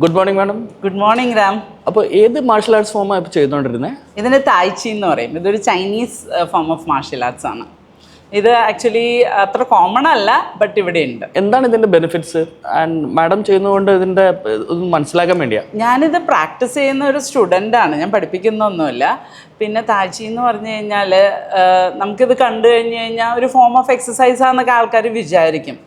Good morning madam. Good morning Ram. അപ്പോൾ ഏത് martial arts ഫോമാണ് ഇപ്പോൾ ചെയ്തുകൊണ്ടിരുന്നത്? ഇതിന് തായ്ചി എന്ന് പറയും. ഇതൊരു Chinese form of martial arts ആണ്. ഇത് ആക്ച്വലി അത്ര കോമൺ അല്ല, ബട്ട് ഇവിടെ ഉണ്ട്. എന്താണ് ഇതിൻ്റെ ബെനിഫിറ്റ്സ്? ആൻഡ് മാഡം ചെയ്യുന്നതുകൊണ്ട് ഇതിൻ്റെ ഒന്ന് മനസ്സിലാക്കാൻ വേണ്ടിയാണ്. ഞാനിത് പ്രാക്ടീസ് ചെയ്യുന്ന ഒരു സ്റ്റുഡൻ്റാണ്, ഞാൻ പഠിപ്പിക്കുന്നൊന്നുമില്ല. പിന്നെ തായ്ചി എന്ന് പറഞ്ഞു കഴിഞ്ഞാൽ നമുക്കിത് കണ്ടു കഴിഞ്ഞ് കഴിഞ്ഞാൽ ഒരു ഫോം ഓഫ് എക്സസൈസ് ആണെന്നൊക്കെ ആൾക്കാർ വിചാരിക്കും.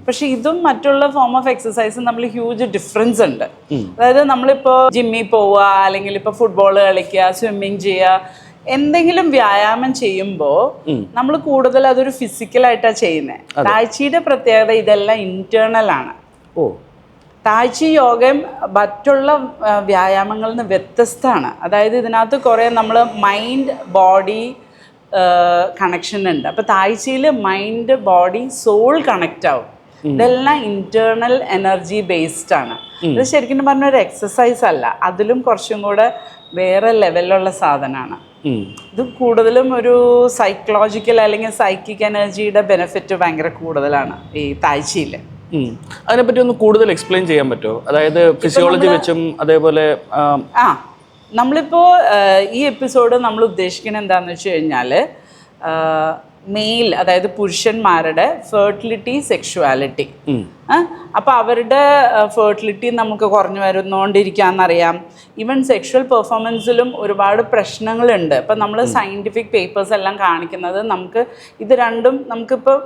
പക്ഷെ ഇതും മറ്റുള്ള ഫോം ഓഫ് എക്സസൈസും തമ്മിൽ ഹ്യൂജ് ഡിഫറൻസ് ഉണ്ട്. അതായത് നമ്മളിപ്പോൾ ജിമ്മിൽ പോവുക, അല്ലെങ്കിൽ ഇപ്പോൾ ഫുട്ബോൾ കളിക്കുക, സ്വിമ്മിങ് ചെയ്യുക, എന്തെങ്കിലും വ്യായാമം ചെയ്യുമ്പോൾ നമ്മൾ കൂടുതൽ അതൊരു ഫിസിക്കലായിട്ടാണ് ചെയ്യുന്നത്. തായ്ച്ചിയുടെ പ്രത്യേകത ഇതെല്ലാം ഇന്റേണൽ ആണ്. തായ്ച്ചി യോഗയും മറ്റുള്ള വ്യായാമങ്ങളിൽ നിന്ന് വ്യത്യസ്തമാണ്. അതായത് ഇതിനകത്ത് കുറേ നമ്മൾ മൈൻഡ് ബോഡി കണക്ഷൻ ഉണ്ട്. അപ്പോൾ തായ്ച്ചിയിൽ മൈൻഡ് ബോഡി സോൾ കണക്റ്റ് ആവും. ഇതെല്ലാം ഇന്റേണൽ എനർജി ബേസ്ഡ് ആണ്. ഇത് ശരിക്കും പറഞ്ഞ ഒരു എക്സസൈസ് അല്ല, അതിലും കുറച്ചും കൂടെ വേറെ ലെവലിലുള്ള സാധനമാണ്. ഇത് കൂടുതലും ഒരു സൈക്കോളജിക്കൽ അല്ലെങ്കിൽ സൈക്കിക് എനർജിയുടെ ബെനിഫിറ്റ് ഭയങ്കര കൂടുതലാണ് ഈ തായ്ച്ചിയിൽ. അതിനെപ്പറ്റി ഒന്ന് കൂടുതൽ എക്സ്പ്ലെയിൻ ചെയ്യാൻ പറ്റുമോ? അതായത് ഫിസിയോളജി വെച്ചും അതേപോലെ നമ്മളിപ്പോൾ ഈ എപ്പിസോഡ് നമ്മൾ ഉദ്ദേശിക്കുന്നത് എന്താണെന്ന് വെച്ച് കഴിഞ്ഞാൽ മെയിൽ, അതായത് പുരുഷന്മാരുടെ ഫെർട്ടിലിറ്റി, സെക്ഷുവാലിറ്റി. അപ്പോൾ അവരുടെ ഫെർട്ടിലിറ്റി നമുക്ക് കുറഞ്ഞു വരുന്നോണ്ടിരിക്കാന്നറിയാം. ഈവൻ സെക്ഷൽ പെർഫോമൻസിലും ഒരുപാട് പ്രശ്നങ്ങളുണ്ട്. അപ്പം നമ്മൾ സയൻറ്റിഫിക് പേപ്പേഴ്സ് എല്ലാം കാണിക്കുന്നത് നമുക്ക് ഇത് രണ്ടും നമുക്കിപ്പോൾ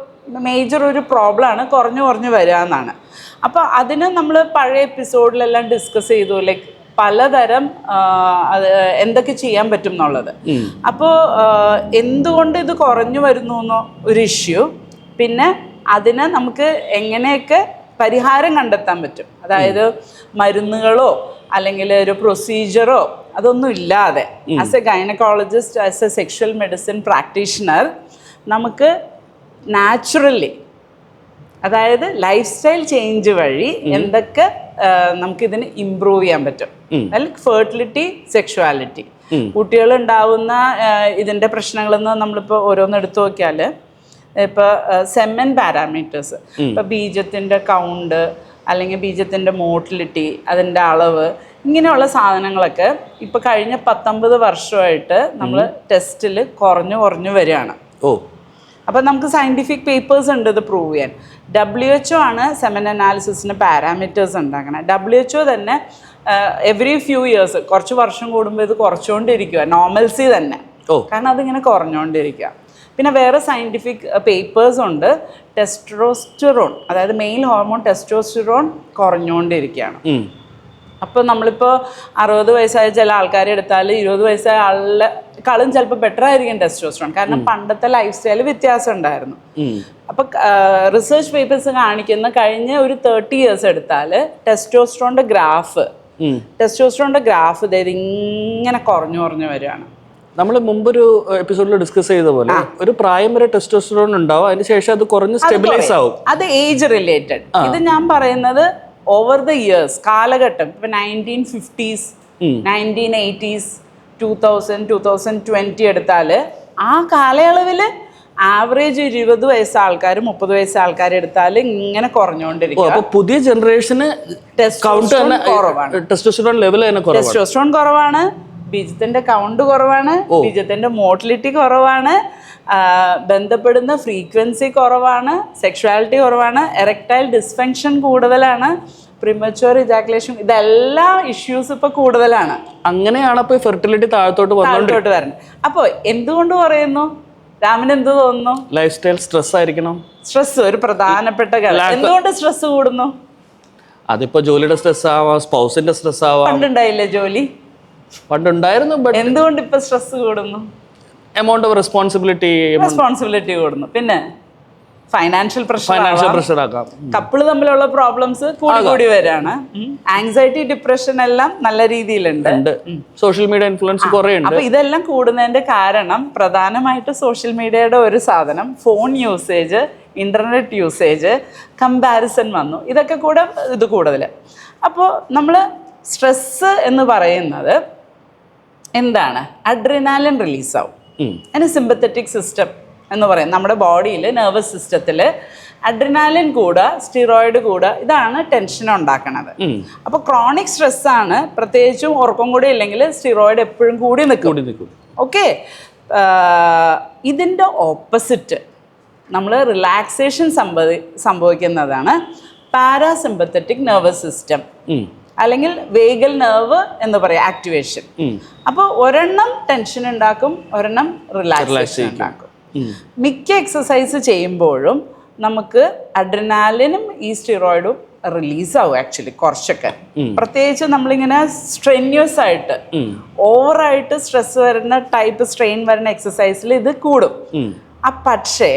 മേജർ ഒരു പ്രോബ്ലമാണ്, കുറഞ്ഞു വരിക എന്നാണ്. അപ്പോൾ അതിന് നമ്മൾ പഴയ എപ്പിസോഡിലെല്ലാം ഡിസ്കസ് ചെയ്തു, ലൈക്ക് പലതരം എന്തൊക്കെ ചെയ്യാൻ പറ്റും എന്നുള്ളത്. അപ്പോൾ എന്തുകൊണ്ട് ഇത് കുറഞ്ഞു വരുന്നു എന്നോ ഒരു ഇഷ്യൂ, പിന്നെ അതിന് നമുക്ക് എങ്ങനെയൊക്കെ പരിഹാരം കണ്ടെത്താൻ പറ്റും. അതായത് മരുന്നുകളോ അല്ലെങ്കിൽ ഒരു പ്രൊസീജിയറോ അതൊന്നും ഇല്ലാതെ as A gynaecologist, as A sexual medicine practitioner നമുക്ക് നാച്ചുറലി, അതായത് ലൈഫ് സ്റ്റൈൽ ചേഞ്ച് വഴി എന്തൊക്കെ നമുക്കിതിന് ഇമ്പ്രൂവ് ചെയ്യാൻ പറ്റും. അല്ലെങ്കിൽ ഫെർട്ടിലിറ്റി, സെക്ഷുവാലിറ്റി, കുട്ടികളുണ്ടാവുന്ന ഇതിൻ്റെ പ്രശ്നങ്ങളെന്ന് നമ്മളിപ്പോൾ ഓരോന്ന് എടുത്തു നോക്കിയാൽ ഇപ്പോൾ സെമൻ പാരാമീറ്റേഴ്സ്, ഇപ്പോൾ ബീജത്തിൻ്റെ കൗണ്ട് അല്ലെങ്കിൽ ബീജത്തിൻ്റെ മോട്ടിലിറ്റി, അതിൻ്റെ അളവ്, ഇങ്ങനെയുള്ള സാധനങ്ങളൊക്കെ ഇപ്പോൾ കഴിഞ്ഞ 19 വർഷമായിട്ട് നമ്മൾ ടെസ്റ്റിൽ കുറഞ്ഞു വരികയാണ്. അപ്പോൾ നമുക്ക് സയൻറ്റിഫിക് പേപ്പേഴ്സ് ഉണ്ട് ഇത് പ്രൂവ് ചെയ്യാൻ. WHO ആണ് സെമൻ അനാലിസിസിന് പാരാമീറ്റേഴ്സ് ഉണ്ടാക്കണം. WHO തന്നെ എവറി ഫ്യൂ ഇയേഴ്സ്, കുറച്ച് വർഷം കൂടുമ്പോൾ ഇത് കുറച്ചുകൊണ്ടിരിക്കുക, നോർമൽസി തന്നെ, കാരണം അതിങ്ങനെ കുറഞ്ഞുകൊണ്ടിരിക്കുക. പിന്നെ വേറെ സയൻറ്റിഫിക് പേപ്പേഴ്സ് ഉണ്ട്. ടെസ്റ്റോസ്റ്റെറോൺ, അതായത് മെയിൽ ഹോർമോൺ ടെസ്റ്റോസ്റ്റെറോൺ കുറഞ്ഞുകൊണ്ടിരിക്കുകയാണ്. അപ്പോൾ നമ്മളിപ്പോൾ 60 വയസ്സായ ചില ആൾക്കാരെ എടുത്താൽ 20 വയസ്സായ ആളിനെക്കാളും ചിലപ്പോൾ ബെറ്റർ ആയിരിക്കും ടെസ്റ്റോസ്റ്ററോൺ, കാരണം പണ്ടത്തെ ലൈഫ് സ്റ്റൈൽ വ്യത്യാസം ഉണ്ടായിരുന്നു. അപ്പോൾ റിസർച്ച് പേപ്പേഴ്സ് കാണിക്കുന്ന കഴിഞ്ഞ ഒരു 30 ഇയേഴ്സ് എടുത്താൽ ടെസ്റ്റോസ്റ്ററോണിൻ്റെ ഗ്രാഫ് ഇങ്ങനെ കുറഞ്ഞു വരികയാണ്. നമ്മൾ മുമ്പൊരു എപ്പിസോഡിൽ ഡിസ്കസ് ചെയ്ത പോലെ ഒരു പ്രായം വരെ ടെസ്റ്റോസ്റ്ററോൺ ഉണ്ടാവും, അതിനുശേഷം അത് കുറഞ്ഞ് സ്റ്റെബിലൈസ് ആവും. അത് ഏജ് റിലേറ്റഡ്. ഇത് ഞാൻ പറയുന്നത് ഓവർ ദ ഇയേഴ്സ്, കാലഘട്ടം. ഇപ്പം 1950s, 1980s, 2000, 2020 എടുത്താൽ ആ കാലയളവിൽ ആവറേജ് 20 വയസ്സ് ആൾക്കാർ, 30 വയസ്സ് ആൾക്കാർ എടുത്താൽ ഇങ്ങനെ കുറഞ്ഞുകൊണ്ടിരിക്കും. അപ്പോൾ പുതിയ ജനറേഷന് ടെസ്റ്റോസ്റ്ററോൺ ലെവൽ ടെസ്റ്റോസ്റ്ററോൺ കുറവാണ്, ബീജത്തിന്റെ കൗണ്ട് കുറവാണ്, ബീജത്തിന്റെ മോട്ടിലിറ്റി കുറവാണ്, ബന്ധപ്പെടുന്ന ഫ്രീക്വൻസി കുറവാണ്, സെക്ഷുവാലിറ്റി കുറവാണ്, എറക്ടൈൽ ഡിസ്ഫങ്ഷൻ കൂടുതലാണ്, പ്രിമച്വർ ഇജാക്കുലേഷൻ, ഇതെല്ലാം ഇഷ്യൂസ് ഇപ്പോൾ കൂടുതലാണ്. അങ്ങനെയാണ് അപ്പോൾ ഫെർട്ടിലിറ്റി താഴത്തോട്ട് വരുന്നത്. അപ്പോൾ എന്തുകൊണ്ട് പറയുന്നു? രാമന് എന്ത് തോന്നുന്നു? ലൈഫ് സ്റ്റൈൽ സ്ട്രെസ് ആയിരിക്കണം. സ്ട്രെസ് ഒരു പ്രധാനപ്പെട്ട കാര്യം. എന്തുകൊണ്ട് സ്ട്രെസ് കൂടുന്നു? അതിപ്പോ ജോലിയുടെ സ്ട്രെസ് ആവാം, സ്പൗസിന്റെ സ്ട്രെസ് ആവാം. പണ്ടുണ്ടായില്ലേ ജോലി? പണ്ടുണ്ടായിരുന്നു. എന്തുകൊണ്ട് ഇപ്പൊ സ്ട്രെസ് കൂടുന്നു? എമൗണ്ട് ഓഫ് റെസ്പോൺസിബിലിറ്റി കൂടുന്നു. പിന്നെ ഫൈനാൻഷ്യൽ പ്രഷർ ആകാം. കപ്പിള് തമ്മിലുള്ള പ്രോബ്ലംസ് കൂടി വരാണ്. ആങ്സൈറ്റി, ഡിപ്രഷൻ എല്ലാം നല്ല രീതിയിലുണ്ട്. സോഷ്യൽ മീഡിയ ഇൻഫ്ലുവൻസ് കുറേ ഉണ്ട്. അപ്പൊ ഇതെല്ലാം കൂടുന്നതിന്റെ കാരണം പ്രധാനമായിട്ട് സോഷ്യൽ മീഡിയയുടെ ഒരു സാധനം, phone usage, internet usage, comparison വന്നു. ഇതൊക്കെ കൂടെ ഇത് കൂടുതൽ. അപ്പോൾ നമ്മൾ സ്ട്രെസ് എന്ന് പറയുന്നത് എന്താണ്? അഡ്രിനാലിൻ റിലീസാവും. അതിന് സിമ്പത്തറ്റിക് സിസ്റ്റം എന്ന് പറയും. നമ്മുടെ ബോഡിയിൽ, നെർവസ് സിസ്റ്റത്തിൽ അഡ്രിനാലിൻ കൂടുക, സ്റ്റിറോയിഡ് കൂടുക, ഇതാണ് ടെൻഷൻ ഉണ്ടാക്കുന്നത്. അപ്പോൾ ക്രോണിക് സ്ട്രെസ് ആണ്, പ്രത്യേകിച്ചും ഉറക്കം കൂടി ഇല്ലെങ്കിൽ സ്റ്റിറോയിഡ് എപ്പോഴും കൂടി നിൽക്കും. ഓക്കെ, ഇതിൻ്റെ ഓപ്പോസിറ്റ് നമ്മൾ റിലാക്സേഷൻ സംഭവിക്കുന്നതാണ് പാരാസിമ്പത്തറ്റിക് നെർവസ് സിസ്റ്റം, അല്ലെങ്കിൽ വേഗൽ നെർവ് എന്ന് പറയാം, ആക്ടിവേഷൻ. അപ്പോൾ ഒരെണ്ണം ടെൻഷൻ ഉണ്ടാക്കും, ഒരെണ്ണം റിലാക്സേഷൻ ഉണ്ടാക്കും. മിക്ക എക്സസൈസ് ചെയ്യുമ്പോഴും നമുക്ക് അഡ്രിനാലിനും ഈ സ്റ്റിറോയിഡും റിലീസാവും ആക്ച്വലി കുറച്ചൊക്കെ. പ്രത്യേകിച്ച് നമ്മളിങ്ങനെ സ്ട്രെന്യൂസ് ആയിട്ട് ഓവറായിട്ട് സ്ട്രെസ് വരുന്ന ടൈപ്പ് സ്ട്രെയിൻ വരുന്ന എക്സസൈസിൽ ഇത് കൂടും. പക്ഷേ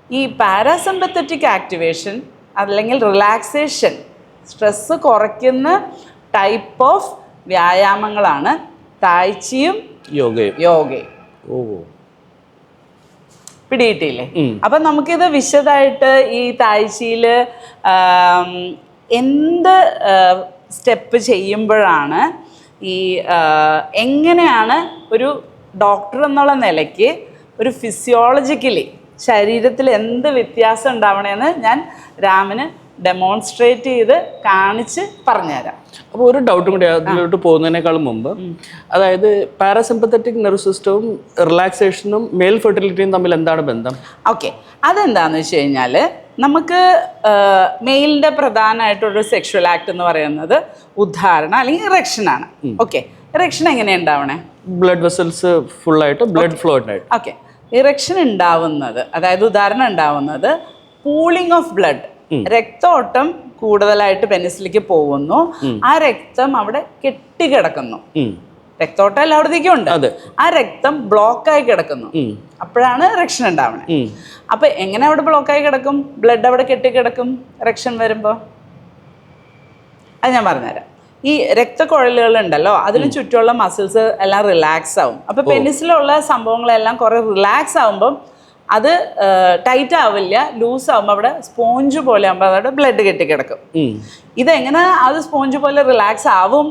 ഈ പാരാസിമ്പത്തറ്റിക് ആക്ടിവേഷൻ അല്ലെങ്കിൽ റിലാക്സേഷൻ, സ്ട്രെസ് കുറയ്ക്കുന്ന ടൈപ്പ് ഓഫ് വ്യായാമങ്ങളാണ് തായ്ച്ചിയും യോഗയും. പിടിയിട്ടില്ലേ? അപ്പൊ നമുക്കിത് വിശദമായിട്ട് ഈ തായ്ച്ചിയിൽ എന്ത് സ്റ്റെപ്പ് ചെയ്യുമ്പോഴാണ് ഈ എങ്ങനെയാണ് ഒരു ഡോക്ടർ എന്നുള്ള നിലയ്ക്ക് ഒരു ഫിസിയോളജിക്കലി ശരീരത്തിൽ എന്ത് വ്യത്യാസം ഉണ്ടാവണമെന്ന് ഞാൻ രാമന് ഡെമോൺസ്ട്രേറ്റ് ചെയ്ത് കാണിച്ച് പറഞ്ഞുതരാം. അപ്പോൾ ഒരു ഡൗട്ടും കൂടി അതിലോട്ട് പോകുന്നതിനേക്കാളും മുമ്പ്, അതായത് പാരാസിമ്പത്തറ്റിക് നെർവ് സിസ്റ്റവും റിലാക്സേഷനും മെയിൽ ഫെർട്ടിലിറ്റിയും തമ്മിൽ എന്താണ് ബന്ധം? ഓക്കെ, അതെന്താണെന്ന് വെച്ച് കഴിഞ്ഞാൽ നമുക്ക് മെയിലിൻ്റെ പ്രധാനമായിട്ടൊരു സെക്ഷുവൽ ആക്ട് എന്ന് പറയുന്നത് ഉദ്ധാരണം അല്ലെങ്കിൽ ഇറക്ഷനാണ്. ഓക്കെ, ഇറക്ഷൻ എങ്ങനെയാണ് ഉണ്ടാവണേ? ബ്ലഡ് വെസൽസ് ഫുള്ളായിട്ട് ബ്ലഡ് ഫ്ലോ ഉണ്ടായിട്ട്. ഓക്കെ, ഇറക്ഷൻ ഉണ്ടാവുന്നത്, അതായത് ഉദാഹരണം ഉണ്ടാവുന്നത് പൂളിംഗ് ഓഫ് ബ്ലഡ്, രക്തോട്ടം കൂടുതലായിട്ട് പെനിസിലേക്ക് പോകുന്നു, ആ രക്തം അവിടെ കെട്ടിക്കിടക്കുന്നു. രക്തോട്ടം എല്ലായിടത്തേക്കും ഉണ്ട്, ആ രക്തം ബ്ലോക്കായി കിടക്കുന്നു, അപ്പോഴാണ് ഇറക്ഷൻ ഉണ്ടാവണേ. അപ്പൊ എങ്ങനെ അവിടെ ബ്ലോക്കായി കിടക്കും? ബ്ലഡ് അവിടെ കെട്ടിക്കിടക്കും ഇറക്ഷൻ വരുമ്പോൾ. അത് ഞാൻ പറഞ്ഞുതരാം. ഈ രക്തക്കുഴലുകൾ ഉണ്ടല്ലോ, അതിന് ചുറ്റുമുള്ള മസിൽസ് എല്ലാം റിലാക്സ് ആവും. അപ്പൊ പെനിസിലുള്ള സംഭവങ്ങളെല്ലാം കുറെ റിലാക്സ് ആവുമ്പം അത് ടൈറ്റ് ആവില്ല, ലൂസ് ആവുമ്പോൾ അവിടെ സ്പോഞ്ച് പോലെ ആകുമ്പോൾ അവിടെ ബ്ലഡ് കെട്ടിക്കിടക്കും. ഇതെങ്ങനെ അത് സ്പോഞ്ച് പോലെ റിലാക്സ് ആവും?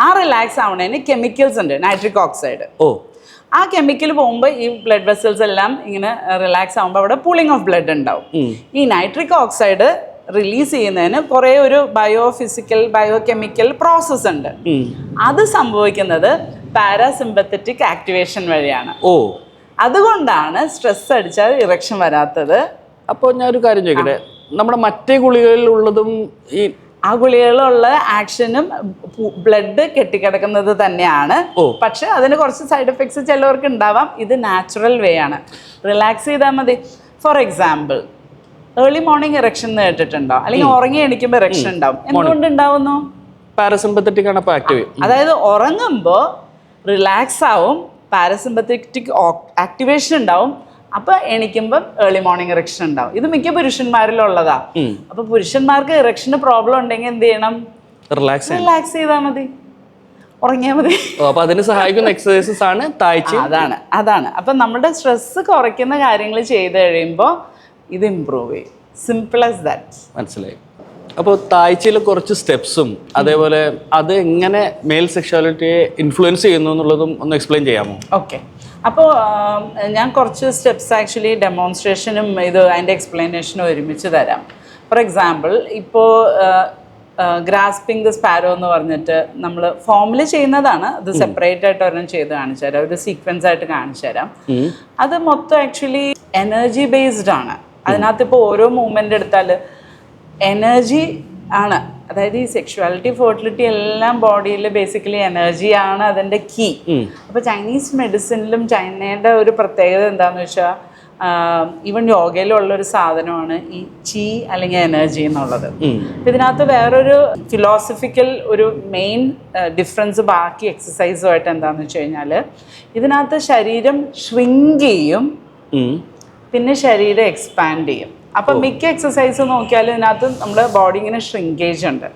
ആ റിലാക്സ് ആവണതിന് കെമിക്കൽസ് ഉണ്ട്, നൈട്രിക് ഓക്സൈഡ്. ആ കെമിക്കൽ പോകുമ്പോൾ ഈ ബ്ലഡ് വെസൽസ് എല്ലാം ഇങ്ങനെ റിലാക്സ് ആവുമ്പോൾ അവിടെ പൂളിംഗ് ഓഫ് ബ്ലഡ് ഉണ്ടാവും. ഈ നൈട്രിക് ഓക്സൈഡ് റിലീസ് ചെയ്യുന്നതിന് കുറേ ഒരു ബയോഫിസിക്കൽ ബയോകെമിക്കൽ പ്രോസസ് ഉണ്ട്. അത് സംഭവിക്കുന്നത് പാരാസിമ്പത്തറ്റിക് ആക്ടിവേഷൻ വഴിയാണ്. അതുകൊണ്ടാണ് സ്ട്രെസ് അടിച്ചാൽ ഇറക്ഷൻ വരാത്തത്. അപ്പോൾ ഞാനൊരു കാര്യം ചോദിക്കട്ടെ, നമ്മുടെ മറ്റേ ഗുളികകളിലുള്ളതും ഈ ആ ഗുളികകളിലുള്ള ആക്ഷനും ബ്ലഡ് കെട്ടിക്കിടക്കുന്നത് തന്നെയാണ്. പക്ഷെ അതിന് കുറച്ച് സൈഡ് എഫക്ട്സ് ചിലവർക്ക് ഉണ്ടാവാം. ഇത് നാച്ചുറൽ വേ ആണ്, റിലാക്സ് ചെയ്താൽ മതി. For example, early morning erection എന്ന് കേട്ടിട്ടുണ്ടോ? അല്ലെങ്കിൽ ഉറങ്ങി എണീക്കുമ്പോൾ ഇറക്ഷൻ ഉണ്ടാവും. എന്തുകൊണ്ട് ഉണ്ടാവുന്നു? പാരാസിമ്പത്തറ്റിക് ആണ് ആക്റ്റീവ്. അതായത് ഉറങ്ങുമ്പോൾ റിലാക്സ് ആവും, പാരാസിമ്പത്തറ്റിക് ആക്ടിവേഷൻ ഉണ്ടാവും. അപ്പൊ എണീക്കുമ്പോൾ ഏർലി മോർണിംഗ് ഇറക്ഷൻ ഉണ്ടാവും. ഇത് മിക്ക പുരുഷന്മാരിലുള്ളതാ. അപ്പൊ പുരുഷന്മാർക്ക് ഇറക്ഷന് പ്രോബ്ലം ഉണ്ടെങ്കിൽ എന്ത് ചെയ്യണം? റിലാക്സ് ചെയ്താൽ മതി, ഉറങ്ങിയാൽ മതി. അപ്പൊ അതിന് സഹായിക്കുന്ന എക്സസൈസസ് ആണ് തായ്ച്ചി. അതാണ് അപ്പൊ നമ്മുടെ സ്ട്രെസ് കുറയ്ക്കുന്ന കാര്യങ്ങൾ ചെയ്ത് കഴിയുമ്പോൾ ഇത് ഇംപ്രൂവ് ചെയ്യും. Simple as that. മനസ്സിലായി. അപ്പോൾ തായ്ച്ചിയിൽ കുറച്ച് സ്റ്റെപ്സും അതേപോലെ അത് എങ്ങനെ മെയിൽ സെക്ഷുവാലിറ്റിയെ ഇൻഫ്ലുവൻസ് ചെയ്യുന്നു എന്നുള്ളതും ഒന്ന് എക്സ്പ്ലെയിൻ ചെയ്യാമോ? ഓക്കെ, അപ്പോൾ ഞാൻ കുറച്ച് സ്റ്റെപ്സ് ആക്ച്വലി ഡെമോൺസ്ട്രേഷനും ഇത് അതിൻ്റെ എക്സ്പ്ലനേഷനും ഒരുമിച്ച് തരാം. ഫോർ എക്സാമ്പിൾ, ഇപ്പോൾ ഗ്രാസ്പിംഗ് ദ സ്പാരോ എന്ന് പറഞ്ഞിട്ട് നമ്മൾ ഫോമിൽ ചെയ്യുന്നതാണ്. അത് സെപ്പറേറ്റ് ആയിട്ട് ഒരെണ്ണം ചെയ്ത് കാണിച്ചു തരാം, ഒരു സീക്വൻസ് ആയിട്ട് കാണിച്ചു തരാം. അത് മൊത്തം ആക്ച്വലി എനർജി ബേസ്ഡ് ആണ്. അതിനകത്ത് ഇപ്പോൾ ഓരോ മൂവ്മെൻ്റ് എടുത്താൽ എനർജി ആണ്. അതായത് ഈ സെക്ഷുവാലിറ്റി, ഫെർട്ടിലിറ്റി എല്ലാം ബോഡിയിൽ ബേസിക്കലി എനർജിയാണ് അതിൻ്റെ കീ. അപ്പോൾ ചൈനീസ് മെഡിസിനിലും ചൈനയുടെ ഒരു പ്രത്യേകത എന്താണെന്ന് വെച്ചാൽ, ഈവൻ യോഗയിലുള്ളൊരു സാധനമാണ് ഈ ചി അല്ലെങ്കിൽ എനർജി എന്നുള്ളത്. ഇതിനകത്ത് വേറൊരു ഫിലോസഫിക്കൽ ഒരു മെയിൻ ഡിഫറൻസ് ബാക്കി എക്സസൈസുമായിട്ട് എന്താണെന്ന് വെച്ച് കഴിഞ്ഞാൽ, ഇതിനകത്ത് ശരീരം ഷ്രിങ്ക് ചെയ്യും, പിന്നെ ശരീരം എക്സ്പാൻഡ് ചെയ്യും. അപ്പം മിക്ക എക്സസൈസ് നോക്കിയാലും ഇതിനകത്ത് നമ്മുടെ ബോഡി ഇങ്ങനെ ഷ്രിങ്കേജ് ഉണ്ട്,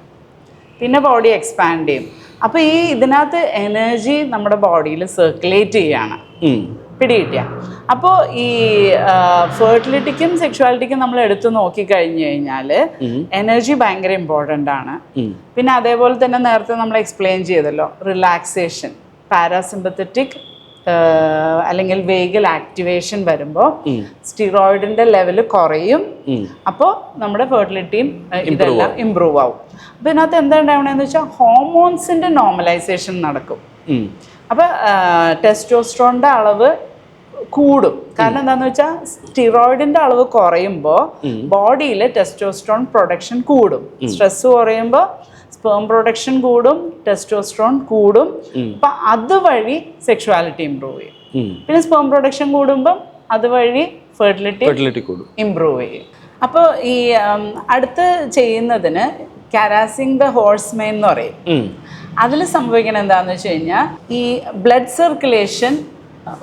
പിന്നെ ബോഡി എക്സ്പാൻഡ് ചെയ്യും. അപ്പോൾ ഈ ഇതിനകത്ത് എനർജി നമ്മുടെ ബോഡിയിൽ സർക്കുലേറ്റ് ചെയ്യാണ്. പിടികിട്ടിയ? അപ്പോൾ ഈ ഫെർട്ടിലിറ്റിക്കും സെക്ഷുവാലിറ്റിക്കും നമ്മൾ എടുത്തു നോക്കിക്കഴിഞ്ഞു കഴിഞ്ഞാൽ എനർജി ഭയങ്കര ഇമ്പോർട്ടൻ്റ് ആണ്. പിന്നെ അതേപോലെ തന്നെ നേരത്തെ നമ്മൾ എക്സ്പ്ലെയിൻ ചെയ്തല്ലോ, റിലാക്സേഷൻ, പാരാസിമ്പത്തറ്റിക് അല്ലെങ്കിൽ വേഗൽ ആക്ടിവേഷൻ വരുമ്പോൾ സ്റ്റിറോയിഡിന്റെ ലെവൽ കുറയും. അപ്പോൾ നമ്മുടെ ഫെർട്ടിലിറ്റിയും ഇതെല്ലാം ഇമ്പ്രൂവ് ആവും. അപ്പോൾ ഇതിനകത്ത് എന്താ ഉണ്ടാവണമെന്ന് വെച്ചാൽ ഹോർമോൺസിന്റെ നോർമലൈസേഷൻ നടക്കും. അപ്പോൾ ടെസ്റ്റോസ്ട്രോണിന്റെ അളവ് കൂടും. കാരണം എന്താണെന്ന് വെച്ചാൽ സ്റ്റിറോയിഡിന്റെ അളവ് കുറയുമ്പോൾ ബോഡിയിൽ ടെസ്റ്റോസ്ട്രോൺ പ്രൊഡക്ഷൻ കൂടും. സ്ട്രെസ് കുറയുമ്പോൾ സ്പേം പ്രൊഡക്ഷൻ കൂടും, ടെസ്റ്റോസ്ട്രോൺ കൂടും. അപ്പൊ അതുവഴി സെക്ഷുവാലിറ്റി ഇമ്പ്രൂവ് ചെയ്യും. പിന്നെ സ്പേം പ്രൊഡക്ഷൻ കൂടുമ്പം അതുവഴി ഫെർട്ടിലിറ്റി കൂടും, ഇമ്പ്രൂവ് ചെയ്യും. അപ്പോൾ ഈ അടുത്ത് ചെയ്യുന്നതിന് കാരാസിംഗ് ദ ഹോഴ്സ്മെൻ എന്ന് പറയും. അതിൽ സംഭവിക്കുന്നത് എന്താണെന്ന് വെച്ച് കഴിഞ്ഞാൽ ഈ ബ്ലഡ് സർക്കുലേഷൻ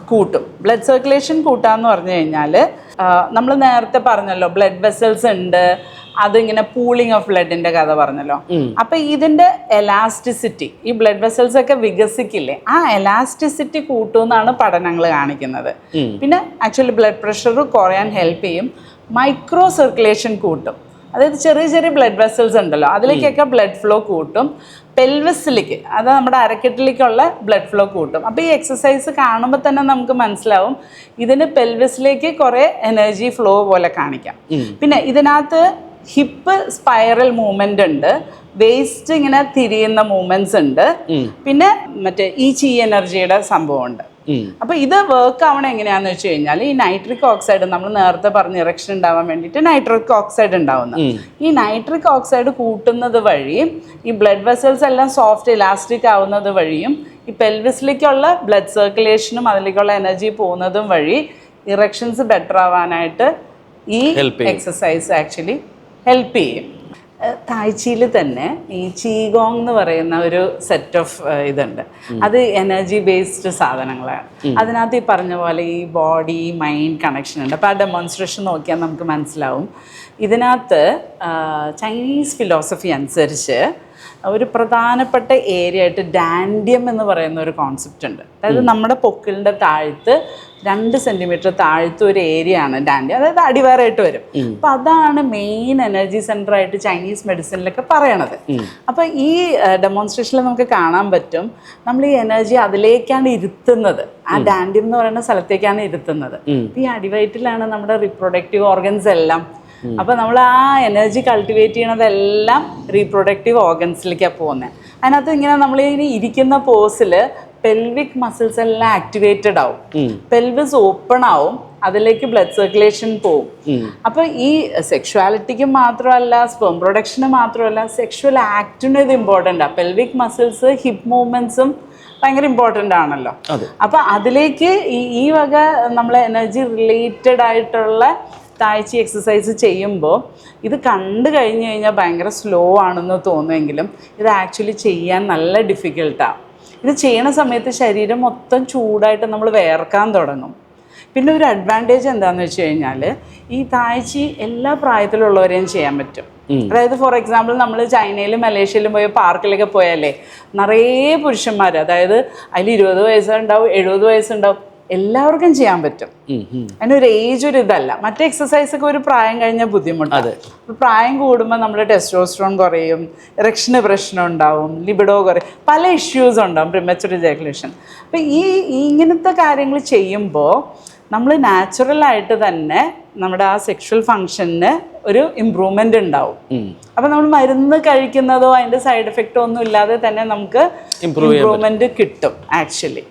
കൂട്ടും. ബ്ലഡ് സർക്കുലേഷൻ കൂട്ടാന്ന് പറഞ്ഞു കഴിഞ്ഞാൽ നമ്മൾ നേരത്തെ പറഞ്ഞല്ലോ ബ്ലഡ് വെസൽസ് ഉണ്ട്, അതിങ്ങനെ പൂളിംഗ് ഓഫ് ബ്ലഡിന്റെ കഥ പറഞ്ഞല്ലോ. അപ്പൊ ഇതിന്റെ എലാസ്റ്റിസിറ്റി, ഈ ബ്ലഡ് വെസൽസ് ഒക്കെ വികസിക്കില്ലേ, ആ എലാസ്റ്റിസിറ്റി കൂട്ടുമെന്നാണ് പഠനങ്ങൾ കാണിക്കുന്നത്. പിന്നെ ആക്ച്വലി ബ്ലഡ് പ്രഷർ കുറയാൻ ഹെൽപ്പ് ചെയ്യും. മൈക്രോ സർക്കുലേഷൻ കൂട്ടും. അതായത് ചെറിയ ചെറിയ ബ്ലഡ് വെസൽസ് ഉണ്ടല്ലോ, അതിലേക്കൊക്കെ ബ്ലഡ് ഫ്ലോ കൂട്ടും. പെൽവിസിലേക്ക്, അത് നമ്മുടെ അരക്കെട്ടിലേക്കുള്ള ബ്ലഡ് ഫ്ലോ കൂട്ടും. അപ്പോൾ ഈ എക്സസൈസ് കാണുമ്പോൾ തന്നെ നമുക്ക് മനസ്സിലാവും ഇതിന് പെൽവിസിലേക്ക് കുറേ എനർജി ഫ്ലോ പോലെ കാണിക്കാം. പിന്നെ ഇതിനകത്ത് ഹിപ്പ് സ്പൈറൽ മൂവ്മെന്റ് ഉണ്ട്, വേസ്റ്റ് ഇങ്ങനെ തിരിയുന്ന മൂവ്മെന്റ്സ് ഉണ്ട്, പിന്നെ മറ്റേ ഈ ചീ എനർജിയുടെ സംഭവം ഉണ്ട്. അപ്പൊ ഇത് വർക്ക് ആവണം എങ്ങനെയാന്ന് വെച്ച് കഴിഞ്ഞാൽ ഈ നൈട്രിക് ഓക്സൈഡ്, നമ്മൾ നേരത്തെ പറഞ്ഞ ഇറക്ഷൻ ഉണ്ടാവാൻ വേണ്ടിയിട്ട് നൈട്രിക് ഓക്സൈഡ് ഉണ്ടാവുന്നത്, ഈ നൈട്രിക് ഓക്സൈഡ് കൂട്ടുന്നത് വഴി ഈ ബ്ലഡ് വെസൽസ് എല്ലാം സോഫ്റ്റ് ഇലാസ്റ്റിക് ആവുന്നത് വഴിയും ഈ പെൽവിസിലേക്കുള്ള ബ്ലഡ് സർക്കുലേഷനും അതിലേക്കുള്ള എനർജി പോകുന്നതും വഴി ഇറക്ഷൻസ് ബെറ്റർ ആവാനായിട്ട് ഈ എക്സസൈസ് ആക്ച്വലി ഹെൽപ്പ് ചെയ്യും. തായ്ച്ചിയിൽ തന്നെ ഈ ചീഗോങ് എന്ന് പറയുന്ന ഒരു സെറ്റ് ഓഫ് ഇതുണ്ട്. അത് എനർജി ബേസ്ഡ് സാധനങ്ങളാണ്. അതിനകത്ത് ഈ പറഞ്ഞ പോലെ ഈ ബോഡി മൈൻഡ് കണക്ഷൻ ഉണ്ട്. അപ്പോൾ ആ ഡെമോൺസ്ട്രേഷൻ നോക്കിയാൽ നമുക്ക് മനസ്സിലാവും. ഇതിനകത്ത് ചൈനീസ് ഫിലോസഫി അനുസരിച്ച് ഒരു പ്രധാനപ്പെട്ട ഏരിയ ആയിട്ട് ഡാൻഡിയം എന്ന് പറയുന്ന ഒരു കോൺസെപ്റ്റ് ഉണ്ട്. അതായത് നമ്മുടെ പൊക്കിളിൻ്റെ താഴത്ത് 2 സെൻറ്റിമീറ്റർ താഴത്ത് ഒരു ഏരിയ ആണ് ഡാൻഡിയം, അതായത് അടിവാരമായിട്ട് വരും. അപ്പം അതാണ് മെയിൻ എനർജി സെൻറ്റർ ആയിട്ട് ചൈനീസ് മെഡിസിനിലൊക്കെ പറയണത്. അപ്പം ഈ ഡെമോൺസ്ട്രേഷനിൽ നമുക്ക് കാണാൻ പറ്റും നമ്മൾ ഈ എനർജി അതിലേക്കാണ് ഇരുത്തുന്നത്, ആ ഡാൻഡിയം എന്ന് പറയുന്ന സ്ഥലത്തേക്കാണ് ഇരുത്തുന്നത്. ഈ അടിവയറ്റിലാണ് നമ്മുടെ റിപ്രൊഡക്റ്റീവ് ഓർഗൻസ് എല്ലാം. അപ്പോൾ നമ്മൾ ആ എനർജി കൾട്ടിവേറ്റ് ചെയ്യണതെല്ലാം റീപ്രൊഡക്റ്റീവ് ഓർഗൻസിലേക്കാണ് പോകുന്നത്. അതിനകത്ത് ഇങ്ങനെ നമ്മൾ ഇനി ഇരിക്കുന്ന പോസിൽ പെൽവിക് മസിൽസ് എല്ലാം ആക്ടിവേറ്റഡ് ആവും, പെൽവിസ് ഓപ്പൺ ആവും, അതിലേക്ക് ബ്ലഡ് സർക്കുലേഷൻ പോവും. അപ്പോൾ ഈ സെക്ഷുവാലിറ്റിക്ക് മാത്രമല്ല, സ്പെർം പ്രൊഡക്ഷന് മാത്രമല്ല, സെക്ഷുവൽ ആക്ടിനും ഇത് ഇമ്പോർട്ടൻ്റ് ആണ്. പെൽവിക് മസിൽസ്, ഹിപ്പ് മൂവ്മെൻറ്റ്സും ഭയങ്കര ഇമ്പോർട്ടൻ്റ് ആണല്ലോ. അപ്പോൾ അതിലേക്ക് ഈ വക നമ്മൾ എനർജി റിലേറ്റഡ് ആയിട്ടുള്ള തായ്ച്ചി എക്സസൈസ് ചെയ്യുമ്പോൾ ഇത് കണ്ടു കഴിഞ്ഞ് കഴിഞ്ഞാൽ ഭയങ്കര സ്ലോ ആണെന്ന് തോന്നുമെങ്കിലും ഇത് ആക്ച്വലി ചെയ്യാൻ നല്ല ഡിഫിക്കൽട്ടാണ്. ഇത് ചെയ്യണ സമയത്ത് ശരീരം മൊത്തം ചൂടായിട്ട് നമ്മൾ വേർക്കാൻ തുടങ്ങും. പിന്നെ ഒരു അഡ്വാൻറ്റേജ് എന്താണെന്ന് വെച്ച് കഴിഞ്ഞാൽ ഈ തായ്ച്ചി എല്ലാ പ്രായത്തിലുള്ളവരെയും ചെയ്യാൻ പറ്റും. അതായത് ഫോർ എക്സാമ്പിൾ നമ്മൾ ചൈനയിലും മലേഷ്യയിലും പോയി പാർക്കിലൊക്കെ പോയാലേ നിറയെ പുരുഷന്മാർ, അതായത് അതിൽ 20 വയസ്സുണ്ടാവും, 70 വയസ്സുണ്ടാവും, എല്ലാവർക്കും ചെയ്യാൻ പറ്റും. അതിനൊരു ഏജ് ഒരു ഇതല്ല. മറ്റേ എക്സസൈസ് ഒക്കെ ഒരു പ്രായം കഴിഞ്ഞാൽ ബുദ്ധിമുട്ടാണ്. പ്രായം കൂടുമ്പോൾ നമ്മുടെ ടെസ്റ്റോസ്റ്ററോൺ കുറയും, ഇറക്ഷന് പ്രശ്നം ഉണ്ടാവും, ലിബിഡോ കുറയും, പല ഇഷ്യൂസ് ഉണ്ടാവും, പ്രിമച്ചുർ ഇജാക്കുലേഷൻ. അപ്പം ഇങ്ങനത്തെ കാര്യങ്ങൾ ചെയ്യുമ്പോൾ നമ്മൾ നാച്ചുറലായിട്ട് തന്നെ നമ്മുടെ ആ സെക്ഷൽ ഫങ്ഷന് ഒരു ഇമ്പ്രൂവ്മെന്റ് ഉണ്ടാവും. അപ്പം നമ്മൾ മരുന്ന് കഴിക്കുന്നതോ അതിൻ്റെ സൈഡ് എഫക്റ്റോ ഒന്നും ഇല്ലാതെ തന്നെ നമുക്ക് ഇമ്പ്രൂവ്മെന്റ് കിട്ടും ആക്ച്വലി.